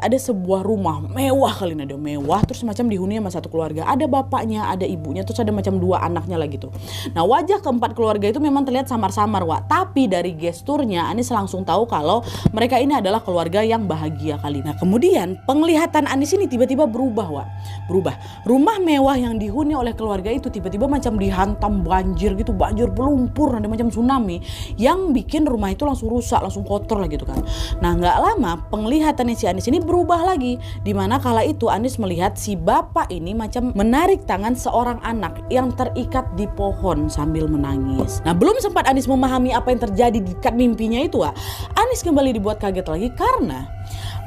ada sebuah rumah mewah kali Nadia, mewah, terus macam dihuni sama satu keluarga. Ada bapaknya, ada ibunya, terus ada macam dua anaknya lagi tuh. Nah wajah keempat keluarga itu memang terlihat samar-samar Wak, tapi dari gesturnya Anis langsung tahu kalau mereka ini adalah keluarga yang bahagia kali. Nah kemudian penglihatan Anis ini tiba-tiba berubah Wak, berubah. Rumah mewah yang dihuni oleh keluarga itu tiba-tiba macam dihantam banjir gitu, banjir pelumpur, ada macam tsunami yang bikin rumah itu langsung rusak, langsung kotor lah gitu kan. Nah nggak lama penglihatannya si Anis ini berubah lagi, dimana kala itu Anis melihat si bapak ini macam menarik tangan seorang anak yang terikat di pohon sambil menangis. Nah belum sempat Anis memahami apa yang terjadi di dekat mimpinya itu Wak, Anis kembali dibuat kaget lagi karena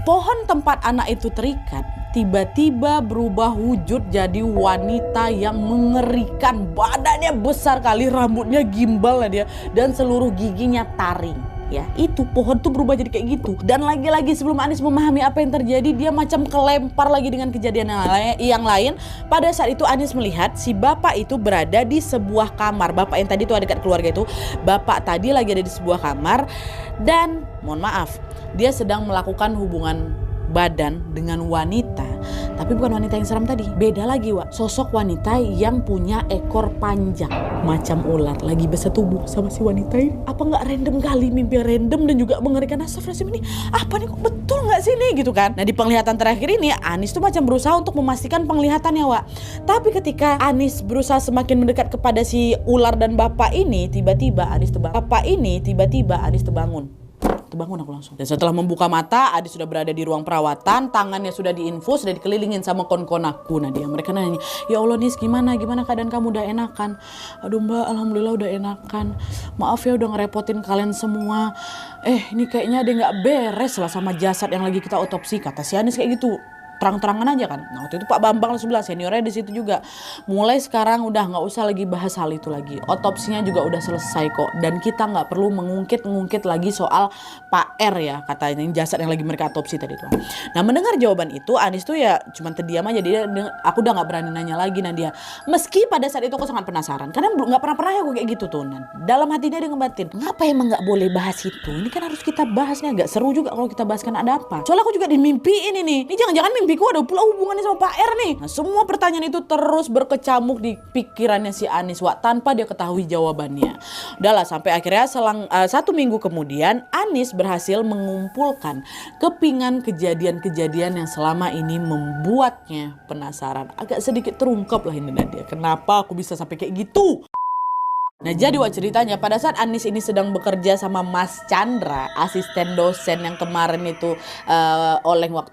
pohon tempat anak itu terikat tiba-tiba berubah wujud jadi wanita yang mengerikan. Badannya besar kali, rambutnya gimbal lah dia, dan seluruh giginya taring. Ya itu pohon tuh berubah jadi kayak gitu. Dan lagi-lagi sebelum Anis memahami apa yang terjadi, dia macam kelempar lagi dengan kejadian yang lain. Pada saat itu Anis melihat si bapak itu berada di sebuah kamar. Bapak yang tadi tuh ada dekat keluarga itu, bapak tadi lagi ada di sebuah kamar. Dan mohon maaf, dia sedang melakukan hubungan badan dengan wanita, tapi bukan wanita yang seram tadi, beda lagi Wak, sosok wanita yang punya ekor panjang macam ular lagi bersetubuh sama si wanita ini. Apa nggak random kali, mimpi random dan juga mengerikan. Astagfirullahaladzim, ini apa nih, kok betul nggak sih nih gitu kan. Nah di penglihatan terakhir ini Anis tuh macam berusaha untuk memastikan penglihatannya Wak, tapi ketika Anis berusaha semakin mendekat kepada si ular dan bapak ini, tiba-tiba Anis terbangun. Terbangun aku langsung. Dan setelah membuka mata, Anis sudah berada di ruang perawatan, tangannya sudah diinfus, sudah dikelilingin sama kon-kon aku. Nah dia, mereka nanya, ya Allah Nis, gimana keadaan kamu, udah enakan? Aduh Mbak, alhamdulillah udah enakan. Maaf ya udah ngerepotin kalian semua. Ini kayaknya ada nggak beres lah sama jasad yang lagi kita otopsi, kata si Anis kayak gitu. Terang-terangan aja kan. Nah waktu itu Pak Bambang sebelah seniornya di situ juga. Mulai sekarang udah nggak usah lagi bahas hal itu lagi. Otopsinya juga udah selesai kok. Dan kita nggak perlu mengungkit lagi soal Pak R ya, katanya jasad yang lagi mereka otopsi tadi tuh. Nah mendengar jawaban itu Anis tuh ya cuman terdiam aja. Aku udah nggak berani nanya lagi Nadia. Meski pada saat itu aku sangat penasaran karena nggak pernah ya aku kayak gitu tuh. Nah, dalam hatinya dia ngebatin, ngapa emang nggak boleh bahas itu? Ini kan harus kita bahasnya, agak seru juga kalau kita bahas, kan ada apa? Soalnya aku juga dimimpiin ini jangan-jangan mimpiku ada pula hubungannya sama Pak R nih. Nah semua pertanyaan itu terus berkecamuk di pikirannya si Anis Wak, tanpa dia ketahui jawabannya. Udahlah sampai akhirnya selang 1 minggu kemudian Anis berhasil mengumpulkan kepingan kejadian-kejadian yang selama ini membuatnya penasaran. Agak sedikit terungkap lah ini Nadia, kenapa aku bisa sampai kayak gitu. Nah jadi Wak ceritanya pada saat Anis ini sedang bekerja sama Mas Chandra, asisten dosen yang kemarin itu oleh waktu